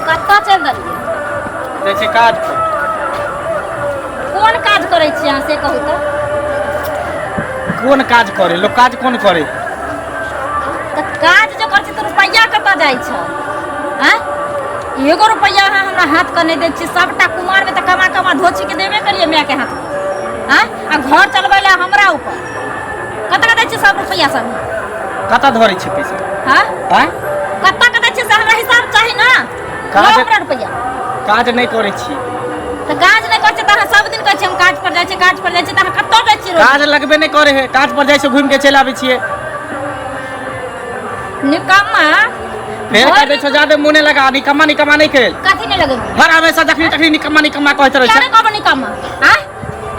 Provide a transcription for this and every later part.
कत्ता चल देलिए जैसे काज कोन काज करै छी अहाँ से कहू तऽ कोन काज करे लोग काज कोन करे काज जो कर छी तो रुपया कतऽ जाइ छ हैं एगो रुपया अहाँ हमरा हाथ के नहीं दै छी सबटा कुमार में तऽ कमा कमा धोची के देबे करिए माय के हाथ हैं आ घर चलबै ला हमरा ऊपर कतऽ दै छी सब रुपया सब कतऽ धरै छी पैसा हैं हैं कतऽ दै छी से हमरा हिसाब चाही ना काज हमरा रुपया काज नहीं करे छी तो काज नहीं कर छी त सब दिन कहै छी हम काज पर जाइ छी काज पर जाइ छी त कतऽ जाइ छी काज लगबे नहीं करे है काज पर जाइ छै घूम के चल आबै छियै निकम्मा फेर कह दै छो जादे मुंह नहीं लगा निकम्मा नहीं खेल कथी नहीं लगे हर हमेशा जखनी निकम्मा कहैत रहै छै काहे कहब निकम्मा हैं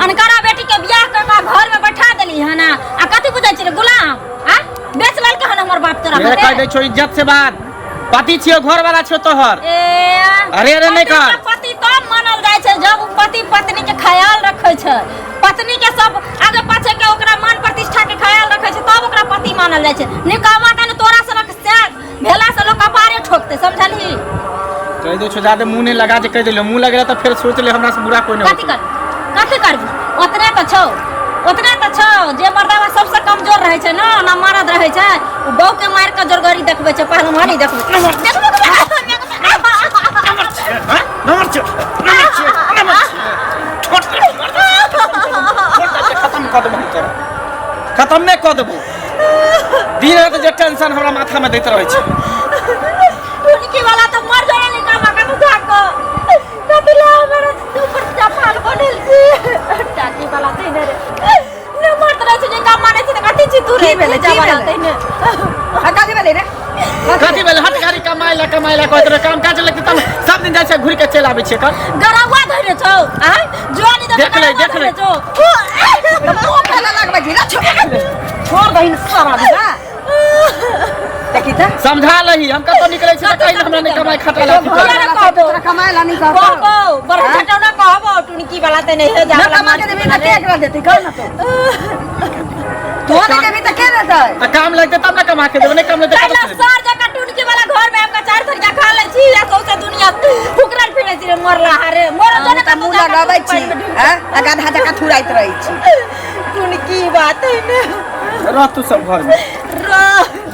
अनकरा बेटी के बियाह कर के घर में बैठा देली है ना आ कथी बुझै छी रे गुलाम हैं बेच लेल के हन हमर बाप तोरा फेर कह दै छो इज्जत से बात पति छियो घर वाला छियो तोहर अरे नहीं कर पति तब मानल जाइ छै जब पति पत्नी के ख्याल रखे छै पत्नी के सब आगे पाछे के ओकरा मान प्रतिष्ठा के ख्याल रखे छै तब ओकरा पति मानल जाइ छै निकम्मा तने तोरा सनक से भेला से लोग कपारे ठोकते समझलही कह दे छो जादे मुंह नहीं लगा जे कह देले मुंह लगेला त फिर सोच ले हमरा से बुरा कोई नहीं कथी करबी ओतने त छौ जे मर्दावा सबसे कमजोर रहे छै ना मर्द रहे छै ओ बहू के मार के जोरगरी देखबे छै पहलवानी देखबे खत्म नहीं कर देबो दिन रात जे टेंशन हमरा माथा में दैत रहे छै उनकी वाला तो मर जाने निकम्मा का मुखा को कपिला हमर ऊपर चपाल बनल छी टाटी वाला देने रे न मरत रहे छै जे काम माने छै त कथी छी तू रे भेले चावल देने कथी भेले रे कथी भेले हट गाड़ी कमाइला कहत रहे काम काज लगते तब सब दिन जाय छै घुर के चल आबै छै कर गरवा धरे छौ आ जोनी देख ले छौ तो खेला लगबे जी ना छोड़ दहिन सारा ना देखी त समझा लही हम कतो निकलै छै त कहीं हमरा नहीं कमाई खटाला तोरा कमाइला नहीं कहबो बड़ा घटौना कहबो टुनकी वाला त नहीं है जा कमा के देबी त के एकरा देतै कह ना तो नहीं देबी त के देतै त काम लगते तब ना कमा के देबो नहीं काम लगते पहला सर जका टुनकी वाला घर में हमका चार थरिया खा ले छी या सौसे दुनिया फुकरल फिरे छी रे मरला हारे मोर जने त मुंह लगाबै छी हैं आधा जका थुराइत रहै छी टुनकी बात है ने रह तू सब घर में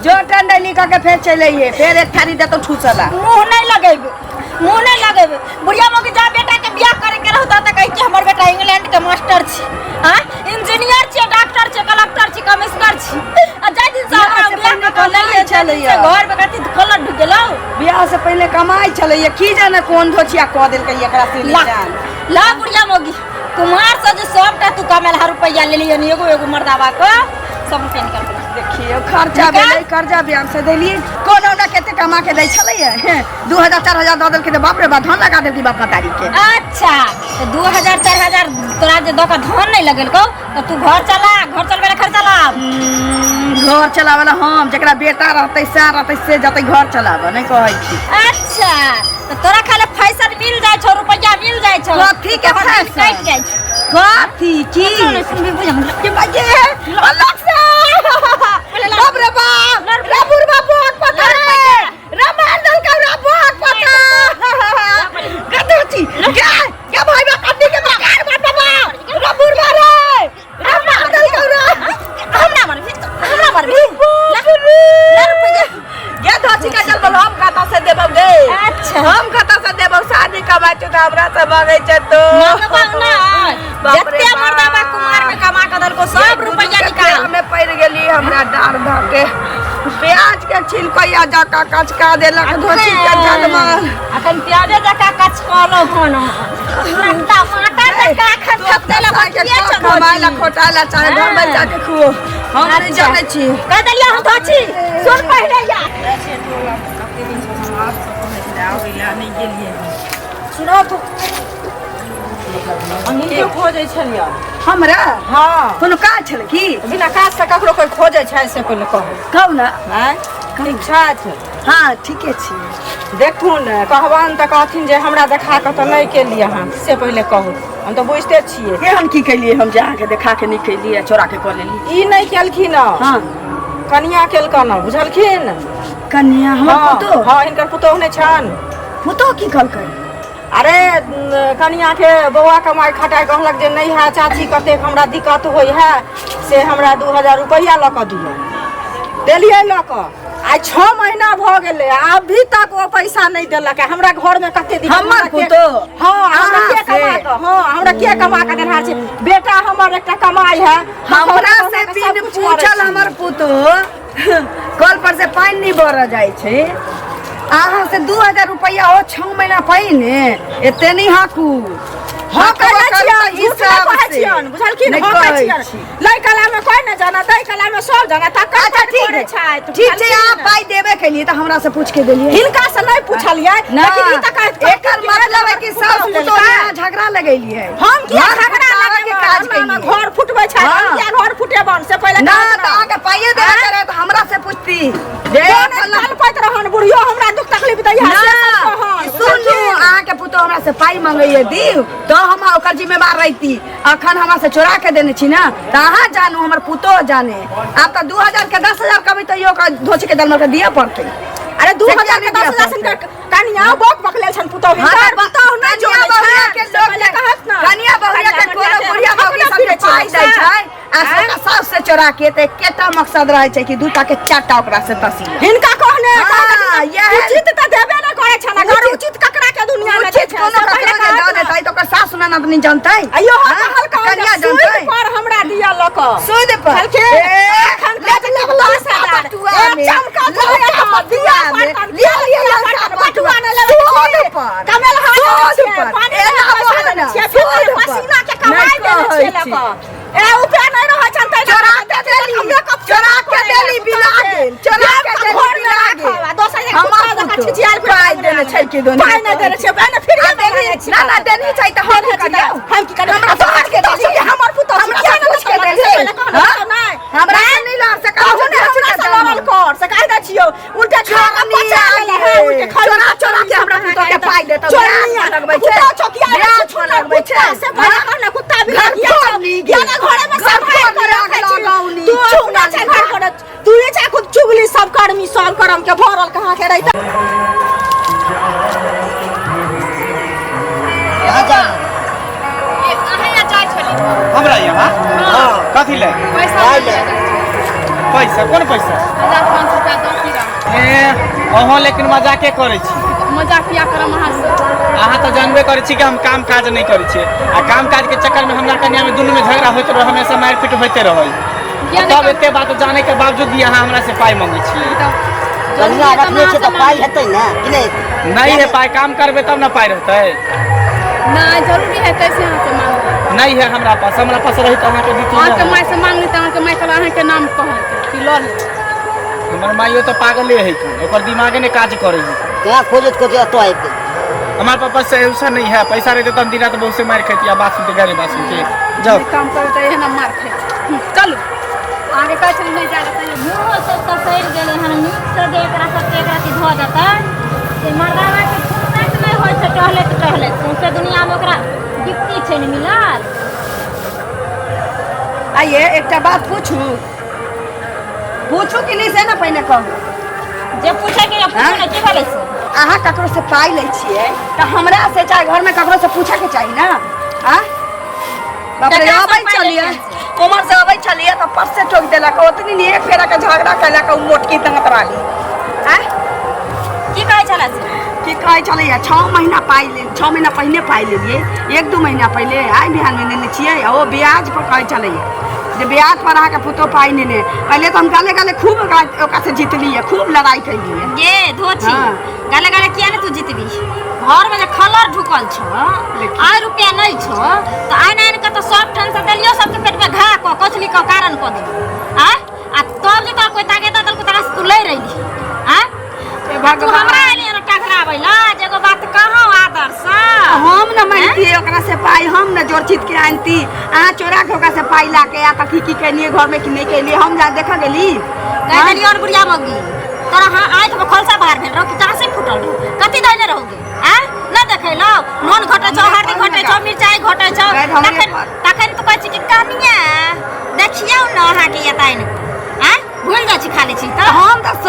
जो टंडली का के फेर चलइए फेर एक थारी दे तो ठुसला मुंह नहीं लगेबे बुढ़िया मोगी जा बेटा के बियाह करे के रहता त कहि कि हमर बेटा इंग्लैंड के मास्टर छी हां इंजीनियर छी डॉक्टर छी कलेक्टर छी कमिश्नर छी आ जाय दिन से हमरा बियाह के लइए चलइए घर में कथि खोलट ढुक गेलौ बियाह से पहले कमाई चलइए की जाने कोन धोचिया क देल के एकरा से ला बुढ़िया मोगी कुमार से जे सबटा तू कमेल रुपया ले लियो एगो मर्दावा को सब रुपया निकाल देखिए खर्चा भेलै कर्जा ब्याज से देलिए कोनो ना केते कमा के दै छलैए 2000 4000 द देल के बाप रे बा धन लगा देल की बाप तारी के अच्छा तो 2000 4000 तोरा जे द का धन नहीं लगेल को तो तू घर चलबे खर्चा ला घर चलावेला हम जेकरा बेटा रहतै से जतै घर चलावे नहीं कहै छी अच्छा तो तोरा खाले फैशन मिल जाय छौ रुपया मिल जाय छौ कथी के फैशन कट जाय कथी की सुनबी बुझम के बाजे अलग से बाप रे बाप रे बुढ़वा बहुत पता है रमांडल का बहुत पता कथी क्या भाई बा कथी के मकान बाप बाबा रे बुढ़वा रे रमांडल का हमरा मारबी ला रुपया ये धोची का चल बोल हम खाता से देबौ गे अच्छा हम खाता से देबौ शादी का बात तो हमरा से मांगे छ तो जत्ते मर्दावा कुमार में कमा के दल को सब रुपया निकाल हमें पड़ गेली हमरा डार धाके प्याज के छिलकैया जका कचका देलक धोची के जनमा अखन प्याज जका कचकलो हन टमाटर जका अखन थप देलक के कमाइला खोटाला चाहे घर में जाके खो हम नहीं जाने छी कह देलिया हम धोची सुन पहले या नहीं गेलिए सुनो तो अनिल खोजे छलिया हमरा हां कोनो काज छल की बिना काज से ककरो कोई खोजे छै से पहले कहू ना हैं ठीक छै हां ठीके छी देखू ने कहबान त कहथिन जे हमरा देखा के त नहीं के लिए हम से पहले कहू हम तो बुझते छिए के हम की केलिए हम जा के देखा के नहीं केलिए चोरा के क लेली ई नहीं केलखिन हां कनिया केलका न बुझलखिन कन्या हमर पुतो हाँ हिनकर पुतोह ने छन पुतो की कहलकै अरे कनिया के बौआ कमाई खटाई कहलक जे नहीं है चाची कते हमरा दिक्कत होई है से हमरा 2000 रुपया ल क दियो देलिए ल क आज 6 महीना भ गेले अभी तक वो पैसा नहीं देलक हमरा घर में कते दिन हमर पुतो हां हमरा के कमा के हां हमरा के कमा के देना छै बेटा हमर एकटा कमाई है हमरा से बिन पूछल हमर पुतो कल पर से पानी नहीं बर जाय छै अहाँ से 2000 रुपया हो 6 महीना पहिने एते नहीं हाकू हाँ बुझलखिन लै कला में कोई न जाना दै कला में सब जाना अच्छा ठीक छै आप पाई देबे के लिए त हमरा से पूछ के देलिए हिनका से नहीं पूछलिए लेकिन ई त एकर मतलब है कि सास पुतो झगड़ा लगैलिए हम किया झगड़ा लगे के काज के घर फुटबै छै किया घर फुटे बन से पहले ना त आके पाइए दे करे त हमरा से पूछती जे कल पैत रहन बुढ़ियो हमरा दुख तकलीफ दै है सुनू अहाँ के पुतो हमरा से पाई मांगैए दिउ तो हम ओकर जिम्मेदार रहती अखन हमरा से चोरा के देने छी ना त अहाँ जानू हमर पुतो जाने आप त 2000 के 10000 कभी तो यो धोची के दल में दिए पड़ते अरे 2000 के 10000 कनिया बक बकले छन पुतो हिनकर बताओ ना जो के लोग ले कहत ना कनिया बहुरिया के कोनो बुढ़िया बहुरी सब पाई दै छै आ से सास से चोरा के त केटा मकसद रहे छै कि दूटा के चारटा ओकरा से तसी हिनका कहने यह उचित त देबे न करे छन अगर उचित ककरा के दुनिया में छै कोनो ककरा के दे देतै त ओकर सास ना नहीं जानतै अयो कहल कनिया जानतै पर हमरा दिया ल क सुन पर एखन के चमका दिया लिया बटुआ न लेबे कमल हाथ पानी पसीना के कमाई देले छै ल क ए उपे नहीं रह चलते चोरा के देली बिला गेल चोरा के देली बिला गेल दोसर एक कुत्ता का छिचियाल पाई देने छै कि दोनी पाई नहीं देने छै ना फिर ना ना देनी छै त हम करियो हम की करब हमरा बाहर के देली हमर पुतो हमरा पूछ के देली हमरा नहीं ला से कहू ने हमरा से लड़ल कर से कह दै छियो उल्टे खा के पचा ले है उल्टे चोरा के हमरा पुतो के पाई दे त चोरा लगबै छै चौकिया छोड़ लगबै छै से बड़ा कहले कुत्ता भी गया घरे में सब लगाउनी तू चुना छै घर कर तू ये चाहे खुद चुगली सब कर्मी सब करम के भरल कहां के रहित आजा ये कहां या जाय छली हमरा यहाँ हां कथि ले पैसा कोन पैसा 1500 रुपया दो किरा ए ओहो लेकिन मजाके करै छी मजाक किया करम अहां से अहाँ तो जानबे करे छी कि हम काम काज नहीं करे छी आ काम काज के चक्कर में हमरा कन्या में दुनू में झगड़ा होते रहे हमेशा मारपीट होते रहे तब एते बात जाने के बावजूद भी अहाँ हमरा से पाई मांगे छी कनिया रखले छै त पाई हेतै ना कि नहीं है पाई काम करबे तब ना पाई रहतै ना जरूरी है कैसे अहां से मांगो नहीं है हमरा पास रही त अहाँ के दी अहां के माई से मांगली त अहां के माई कल अहां के नाम कहल कि ल ले हमर माइयो तो पागले है ओकर दिमागे ने काज करे है क्या खोजत को तो आइ हमारे पापा से ऐसा नहीं है पैसा रहते तो हम दिन रात बहुत से मार खेती बात सुनते गाड़ी बात सुनते जाओ काम करे त एहन मार खाई चल आगे कह चल नहीं जागा त मुंह सब त सड़ गेले हन नीक से दे एकरा सब एकरा की ध देता से मर्दावा के फुर्सत नहीं होय छै टहले से दुनिया में ओकरा दिक्कत छै न मिलल आइए एकटा बात पूछू कि नहीं से ना पहिने कहू जे पूछे के पूछे की भेलै से अहाँ ककरो से पाई ले छिए त हमरा से चाहे घर में ककरो से पूछे के चाहिए ना हां बाप रे अबै चलिए उमर से अबै चलिए त पर से ठोक देला को उतनी नहीं एक फेरा के झगड़ा कैला को मोटकी तंगत वाली हैं की कहै छला से की कहै छले 6 महीना पाई ले 6 महीना पहले पाई लेलिए 1-2 महीना पहले आई बिहान में लेने छिए ओ ब्याज पर कहै छले जे ब्याज पर आके पुतो पाई ने पहले तो हम गाले खूब ओका से जीतली है खूब लड़ाई कैली है ये धोची गाले किया ने तू जीतबी घर में जे खलर ढुकल छ आय रुपया नहीं छ त आइन के तो सब ठन से देलियो सब के पेट में घा को कचली का कारण को दे आ तब जे तो कोई ताके दल को तरह तू ले रही हां तू हमरा एलिए न टकरावेला जेगो बात कहो आदर से हम न मानती ओकरा से पाई हम न जोर चित के आनती आ चोरा के ओकरा से पाई लाके आ कथी की केलिए घर में कि नहीं केलिए हम जा देखा गेली कह देली और बुढ़िया मगी तोरा हां आंख में खलसा बाहर भेल रहो कि तरह से फुटल कथी दैले रहोगे हां न देखै लो नून घटे छ हल्दी घटे छ मिरचाई घटे छ तखन तू कहै छी कि कनिया देखियौ न अहाँ के एताइन हां भूल जा छी खाली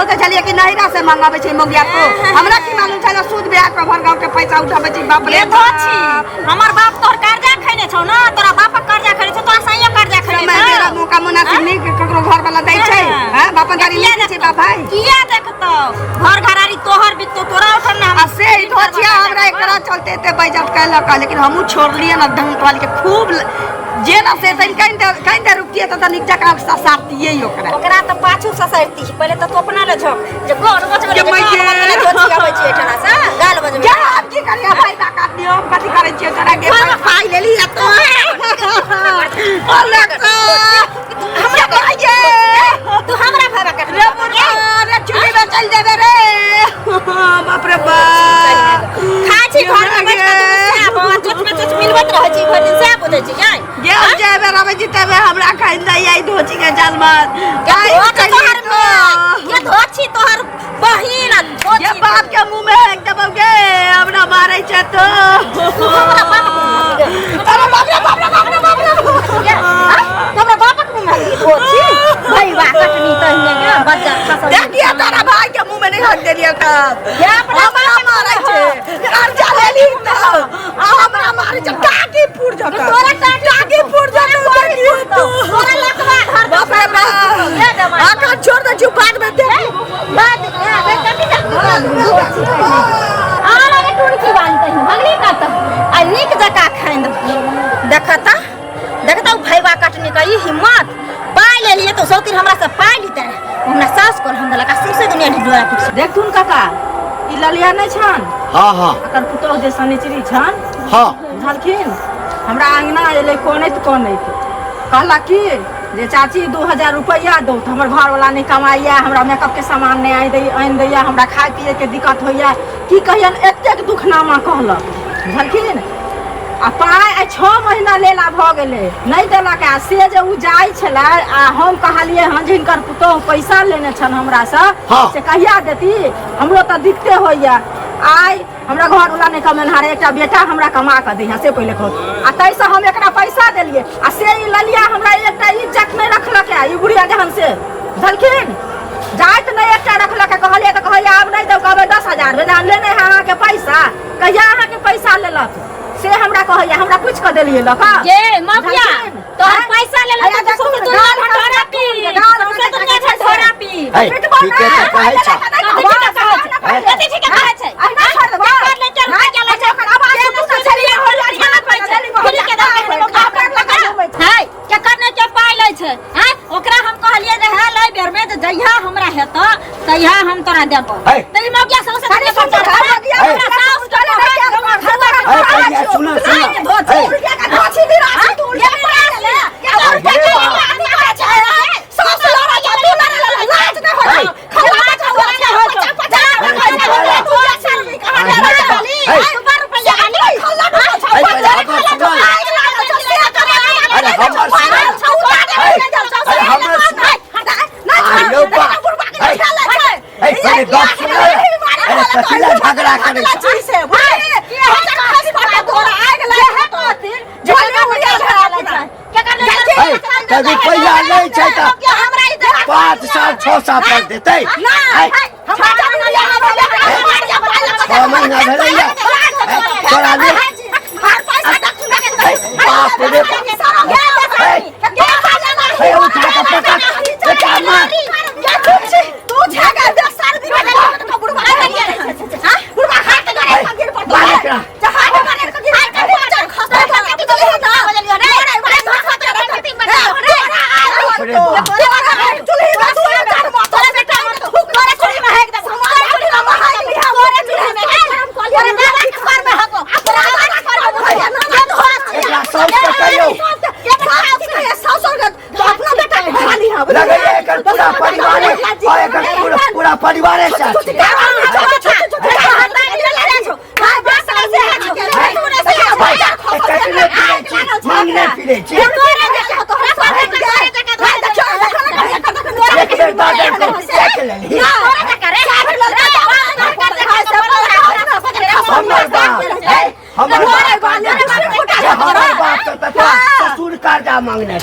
सोचे चलिए कि नहीं से मंगावे छै मोगिया को हमरा की मालूम छै सूद ब्याज पर भर गांव के पैसा उठावे छै बाप रे धोछी हमर बाप तोहर कर्जा खैने छौ ना तोरा बाप कर्जा खैने छौ तो सहियो कर्जा खैने मैं मेरा मौका मुनासिब नहीं ककरो घर वाला दै छै हां बापदारी ले छै बाप भाई किया देखतो घर घरारी तोहर भी तो तोरा उठन ना आ से ही धोछिया हमरा एकरा चलते ते बैजत कहलक लेकिन हमहू छोड़ लिए ना ढंग वाली के खूब जे ना से कहीं दे रुपये तो तनिक जका ससारतिए ओकरा तो पाछू ससारती पहले तो अपना ले झक जे गोर बचबे जे धोछी आबै छै एठना से गाल बजबे क्या आप की करिया भाई का काट दियो हम कथि करै छियै तोरा के फाई लेली तो अल्लाह का हमरा भाईए तू हमरा भागा काट रे चुरी में चल देबे रे बाप रे बाप खाची घर में बैठ के बहुत चोच में चोच मिलबत रह छी घर दिन से बोलै छी जाय गे हम जेबे रबे जीतेबे हमरा खाइन दै आई धोची के जलमत गाय तोहर में ये धोची तोहर बहिन धोची ये बाप के मुंह में एक दबोगे हमरा मारै छै तो हमरा बाप अरे बाप रे बाप रे बाप रे बाप रे तोरा बाप के मुंह में धोची भाई बा कटनी तो हिया बच्चा फसल देखिए तारा भाई के मुंह में नहीं हट देलिए का क्या अपना हमरा मारै छै कर्जा लेली तो हमरा मारै छै टाकी फूट जाता तोरा टाकी फूट जाता देखिए तो तोरा लकवा घर बाप रे बाप आका छोड़ दे चुपाट में दे बात है कभी आला रे टुड़की बांधते हैं भगली का तो आ निक जका खाइन देखता देखता भैया काटने का ये हिम्मत पाई ले लिए तो सौतीन हमरा से पाई लीते हमरा सास को हम दला का सबसे दुनिया ढिडोरा कुछ देख तुन काका ई ललिया नहीं छन हाँ हाँ अकर पुतोह जे सनिचरी छन हाँ बुझलखिन हमरा आंगना एले कोनैत कहला कि जे चाची 2000 रुपया दो तो हमर घर वाला नहीं कमाइया हमरा मेकअप के सामान नहीं आनि दैया हमरा खाए पिए के दिक्कत होइया की कहियन एतेक दुखनामा कहलक बुझलखिन आ पाई 6 महीना लेला भ गेले नहीं देलक आ से जे उ जाई छला आ हम कहलिए हन जे हिनकर पुतोह पैसा लेने छन हमरा से हाँ। से कहिया देती हमरो त दिक्कते होइया आई हमरा घर वाला नहीं कमेनहारे एकटा बेटा हमरा कमा के दै से पहिले कहत आ तैसे हम एकरा पैसा देलिए आ से ई ललिया हमरा एकटा इज्जत नहीं रखलक है ई बुढ़िया जहन से बुझलखिन जाइत नहीं एकटा रखलक कहलिए त कहलिए आब नहीं दब कहबे 10000 भेजा लेने है अहाँ के पैसा कहिया अहाँ के पैसा लेलक से हमरा कहैया हमरा पूछ के देलिए लका ये माफिया तोहर पैसा ले ले तो सुन तू ढोरा पी हमसे दुनिया से ढोरा पी है ठीक है तो कहै छ कथि ठीक कहै छै आ ना छोड़ दबा कर ले चल के ले जा आवाज तू चलिए हो लड़िया पैसा के दा है के करने के पाई ले छै हैं ओकरा हम कहलिए जे है ले बेर में जइहा हमरा हेत तइहा हम तोरा देब तई मौकिया से के पड़ता हमरा साउस सुना सुना धोची का धोची भी राशि तू ले ले सब लड़ा जा तू ना लाज न हो खवा तू सर भी कहां जा रही रुपया झगड़ा करे रुपया नहीं छै त 5 साल 6 साल पर देते 6 महीना भेलैया तोरा ले बाप रे उठा के पटा बेटा मार तू झगड़ा 10 साल दिन में बुढ़वा हां बुढ़वा हाथ करे गिर पड़ता जहां मारे गिर पड़ता खस्ता खस्ता के चले ना पूरा परिवार है मांगने फिरे ससुर कर्जा मांगने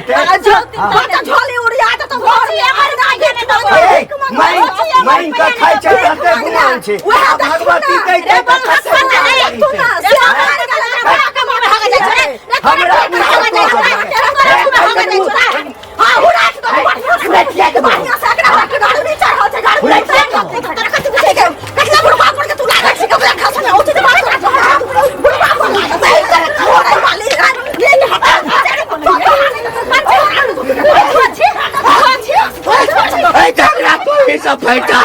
देते बच्चा झोली उड़िया तो घर में हर ना गेट मैं का खाई चलते गुमान छे भगवती कह के बच्चा से तू ना से हमारे गला बड़ा कम में भाग जाए हमरा हां उड़ा तो बढ़िया से बढ़िया से एकरा गाड़ी नीचे हो छै गाड़ी कतना बुढ़वा पड़ के तू लागे छी कबला खास में होती तो बात बुढ़वा पड़ मोरे वाली ये ए झगड़ा तो ही सब फैटा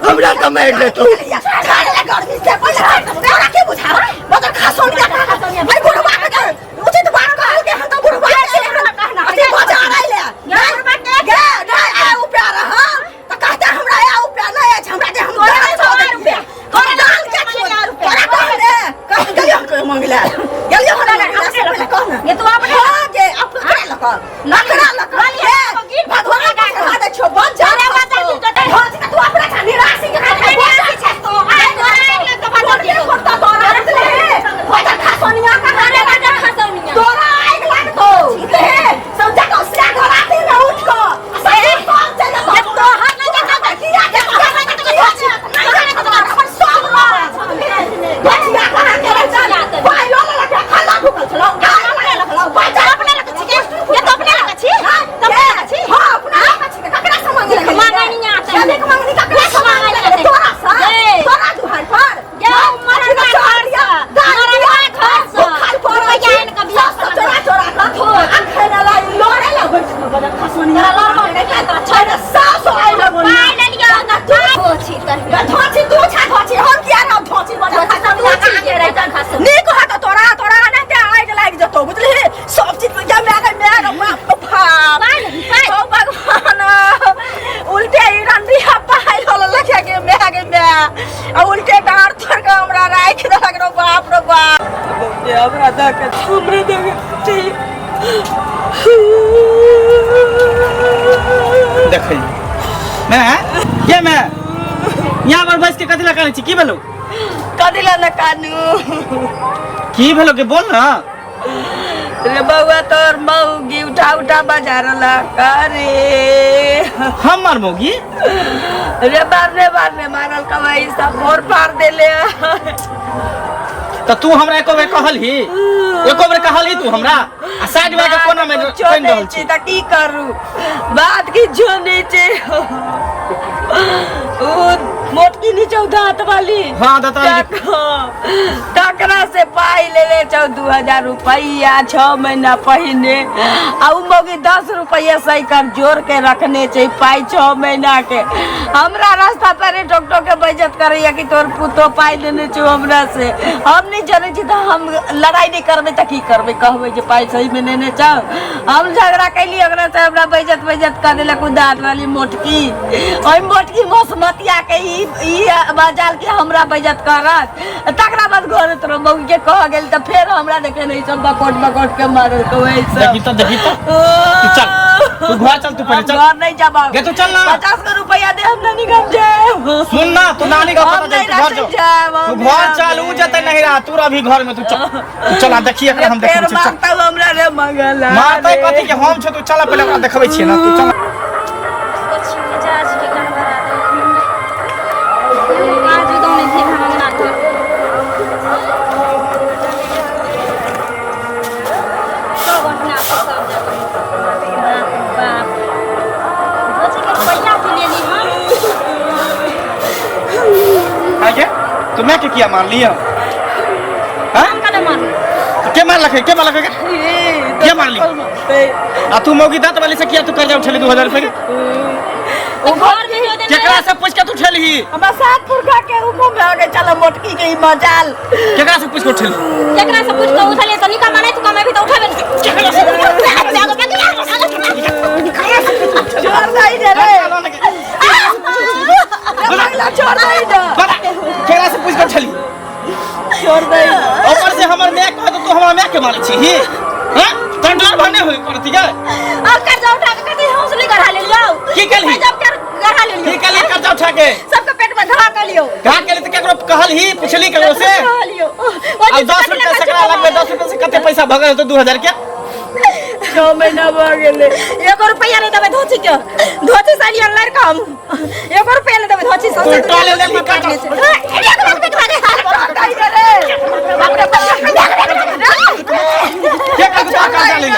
हमरा तो मार दे तू गर्मी से पहले तेरा के बुझा मतलब खासो नहीं भाई बुढ़वा के उचित बात कहल के हम तो बुढ़वा के अति मजा आ रही ले गे नहीं आ ऊपर हां तो कहते हमरा आ ऊपर नहीं है हमरा दे हम रुपया तोरा डाल के तोरा कह दे कह गलियो के मांगला गलियो हमरा से पहले कह ना ये तू अपने हां गे अब करे लगा नखरा लगा भगवान का कहा दे छो बच जा रे बात तू अपने खानी राशि के खाते तो उल्टे डार थर का हमरा राख देलक रो बाप रो बाप हमरा द के हमरे द के ठीक देखै मैं ये मैं यहाँ पर बैठ के कथी लगा छी की भेलो कदिला न कानू की भेलो के बोल ना रे बउआ तोर मौगी उठा उठा बाजार ला करे हम मार मोगी रे बारने मारल कमाई सब फोर फाड़ देले तो तू हमरा एको बेर कहल ही तू हमरा आ साइड में के कोना में पेन रहल छी त की करू बात की जोने छे ओ मोटकी नी 14 वाली हां दता टकरा से पाई ले 14,000 रुपया 6 महीना पहले आ उ मोगी 10 रुपया सही कर जोड़ के रखने छे पाई 6 महीना के हमरा रास्ता पर ठोक ठोक के बेइज्जत करैया कि तोर पुतो पाई लेने छो हमरा से हम नहीं जाने छी त हम लड़ाई नहीं करबे त की करबे कहबे जे पाई सही में लेने छो हम झगड़ा कैली ओकरा से हमरा बेइज्जत कर देलक उदात वाली मोटकी ओइ मोटकी मसमतिया के ई बाजाल के हमरा बेइज्जत करत तकरा बाद घर तोर मौगी के कह गेल त फेर हमरा देखे नहीं सब बकोट के मारल तो ऐसा देखी तो तू चल तू घर चल तू पहले चल घर नहीं जाबा गे तू चल ना 50 रुपया दे हम नहीं गम जाए सुन ना तू नानी का पता दे घर जो तू घर चल उ जते नहीं रहा तू अभी घर में तू चल आ देखिए एकरा हम देखै छी चल मारता हमरा रे मंगला मारते कथि के हम छ तू चल पहले ओकरा देखबै छी ना तू चल तो मैं क्या मान लिया क्या मान लखे क्या मान ली आ तू मौगी दांत वाली से किया तू कर्जा उठेली 2000 रुपए के केकरा से पूछ के तू उठेली हमरा सातपुर का के उको में आगे चला मोटकी के ई मजाल केकरा से पूछ के उठेली उठलिए तो निका माने तू कमे भी तो उठाबे केकरा से छोड़ दई रे महिला छोड़ दई दे केकरा से पूछ के उठेली छोड़ दई ऊपर से हमर मैं कह तो तू हमरा मैं के मारे छी ही हैं कंट्रोल भरने होई करती के अब कर्जा उठा के कथि हौसले गढ़ा ले लियो की कलही जब कर गढ़ा ले लियो की कलही कर्जा उठा के सबके पेट में धरा के लियो गा के लिए तो केकरो कहल ही पूछली केकरो से लियो अब 10 रुपया सकरा लगबे 10 रुपया से कते पैसा भगल तो 2000 के 6 महीना भ गेले 1 रुपया नहीं देबे धोती के धोती साड़ी ऑनलाइन काम 1 रुपया नहीं देबे धोती सब उल्टा ले ले काट ले के का काट ले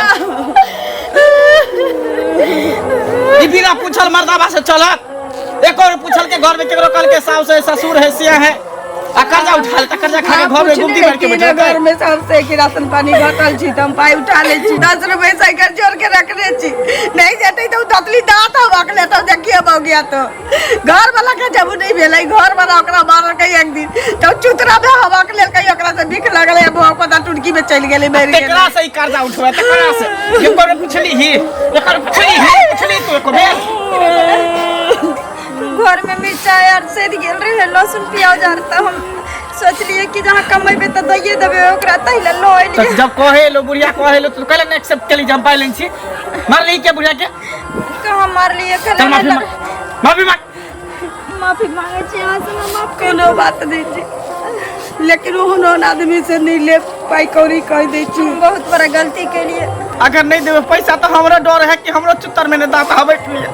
ई बिना पूछल मर्दाबा से चलत एक और पूछल के घर में केकरो कल के सास है ससुर है सिया है आ कर्जा उठा ले त कर्जा खा के घर में गुमती मार के बैठे घर में सबसे कि राशन पानी घटल छी त हम पाई उठा ले छी 10 रुपए साइकिल जोड़ के रखने छी नहीं देते तो दतली दांत हवक ले तो देखिए हो गया तो घर वाला के जब नहीं भेलै घर वाला ओकरा मारल के एक दिन तो चुतरा में हवक ले के ओकरा से बिख लगले वो पता टुटकी में चल गेले मर गेले तेकरा से ही कर्जा उठवा तेकरा से ये पर पूछली ही एकर पूछली तू को बे घर में मिर्चाई और सेद गेल रहे लहसुन प्याज और त हम सोचलिए कि जहाँ कमेबे त दइए देबे ओकरा तहिले लय तो लिए जब कहे लो बुढ़िया कहे लो तो कहले न एक्सेप्ट केली जम पाइलन छी मार ली के बुढ़िया के कहाँ मार लिए चल माफी मांग माफी मांगे छी यहाँ से माफ कर कोनो बात नहीं छी लेकिन ओहन आदमी से नहीं ले पाई कौड़ी कह दे छी बहुत बड़ा गलती के लिए अगर नहीं देबे पैसा तो हमरा डर है कि हमरो चुत्तर में ने दांत हबैठ लिया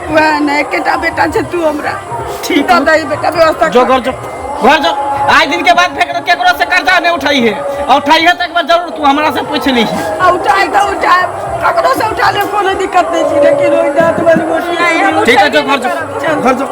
वह नहीं केटा बेटा छे तू हमरा ठीक तो दई बेटा व्यवस्था जो घर जो आज दिन के बाद फेंक केकरो से कर्जा नहीं उठाई है और उठाई है तो एक बार जरूर तू हमरा से पूछ ली उठाए तो उठाए ककरो से उठा ले कोनो दिक्कत नहीं छी लेकिन ओइ दांत वाली गोटी नहीं हम ठीक है जो घर जो